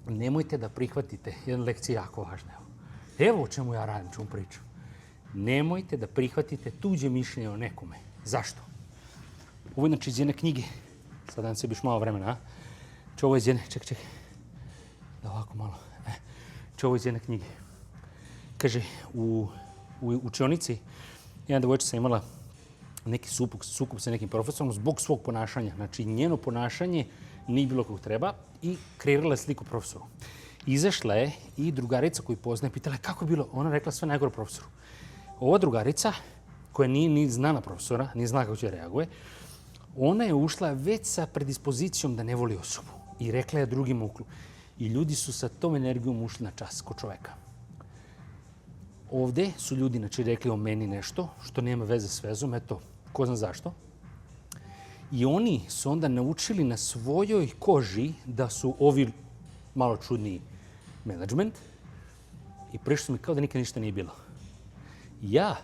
nemojte da prihvatite. Jedna lekcija jako važna. Evo o čemu ja radim, čemu pričam. Nemojte da prihvatite tuđe mišljenje o nekome. Zašto? Ovo je inače iz jedne knjige. Sad dan sebi još malo vremena, a? Ovo je iz jedne... Čekaj. Da ovako malo. Ovo je iz jedne knjige. Kaže, u učionici jedna devojčica imala neki sukob sa nekim profesorom zbog svog ponašanja. Znači, njeno ponašanje nije bilo kako treba i kreirala je sliku profesoru. Izašla je i drugarica koju poznaje pitala kako je bilo. Ona rekla sve najgore profesoru. Ova drugarica, koja nije ni znala profesora, nije znala kako će reaguje, ona je ušla već sa predispozicijom da ne voli osobu. I rekla je drugima u klubu. I ljudi su sa tom energijom ušli na čas kod čoveka. Ovdje su ljudi znači, rekli o meni nešto što nema veze s vezom, eto, ko zna zašto. I oni su onda naučili na svojoj koži da su ovi malo čudniji menadžment i prišli su mi kao da nikad ništa nije bilo. Ja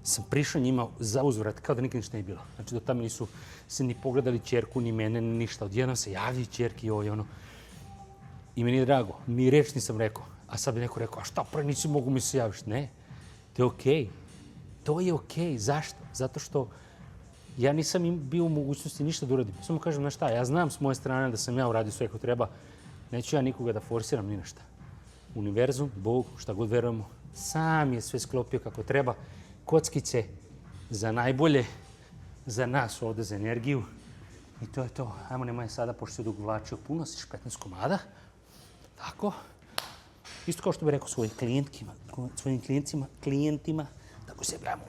sam prišao njima za uzvrat kao da nikad ništa nije bilo. Znači, do tamo nisu se ni pogledali ćerku, ni mene, ni ništa. Odjednom se javljaju ćerki i ovo i ono. I meni je drago. Ni reč nisam rekao. A sad bi neko rekao, a šta pre nisi mogu mi se javiš? Ne, to je okej. To je okej. Zašto? Zato što ja nisam bio u mogućnosti ništa da uradim. Samo kažem, znaš šta, ja znam s moje strane da sam ja uradio sve kako treba. Neću ja nikoga da forsiram ni na šta. Univerzum, Bog, šta god verujemo, sam je sve sklopio kako treba. Kockice za najbolje, za nas ovdje, za energiju. I to je to. Ajmo, nemoj sada, pošto se odugovlačio puno, siš 15 komada. Tako. Isto kao što bih rekao svojim klijentima, tako se bramo.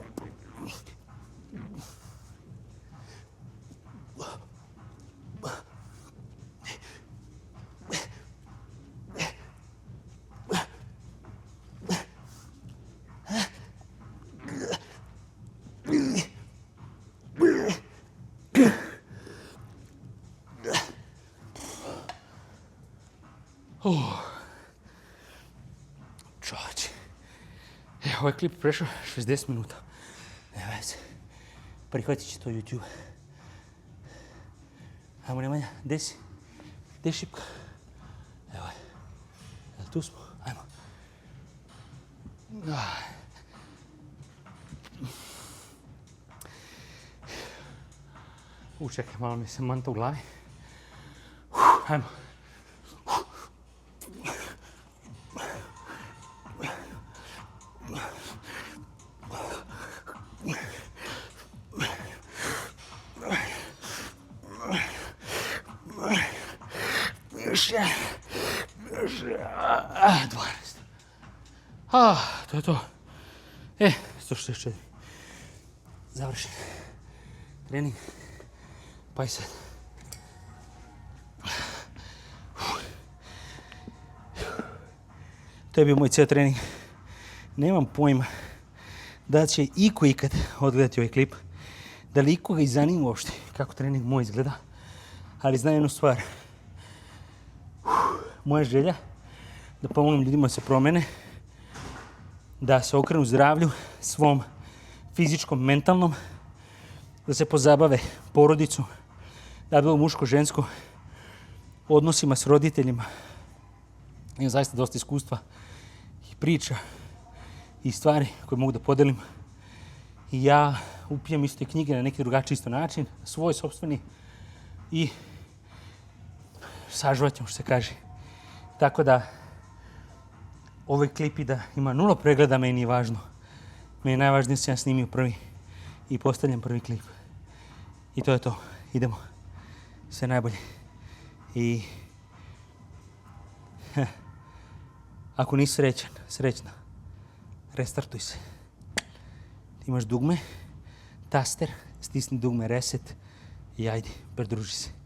Čovječe. Ovaj klip prešao 60 minuta. Ne veze. Prihvatit će to YouTube. Ajmo Nemanja, gdje si? Gdje je šipka? Evo je. Jel tu smo? Ajmo. Čekaj, malo mi se manta u glavi. Ajmo. Još jedan. 12. To je to. 164. Završen. Trening. Pa i sad. To je bio moj cijel trening. Nemam pojma da će iko ikad odgledati ovaj klip. Da li ikoga i zanima uopšte kako trening moj izgleda. Ali znam jednu stvar. Moja želja da pomognem ljudima da se promene, da se okrenu zdravlju, svom fizičkom, mentalnom, da se pozabave porodicom, da je bilo muško-žensko, odnosima s roditeljima. Imam zaista dosta iskustva i priča i stvari koje mogu da podelim. I ja upijam isto i knjige na neki drugačiji isto način, svoj sopstveni i sažvaćam, što se kaže. Tako da, ovaj klip i da ima 0 pregleda, meni je važno. Meni je najvažnije da sam ja snimio prvi i postavljam prvi klip. I to je to. Idemo. Sve najbolje. I ako nisi srećan, srećna, restartuj se. Ti imaš dugme, taster, stisni dugme reset i ajde, pridruži se.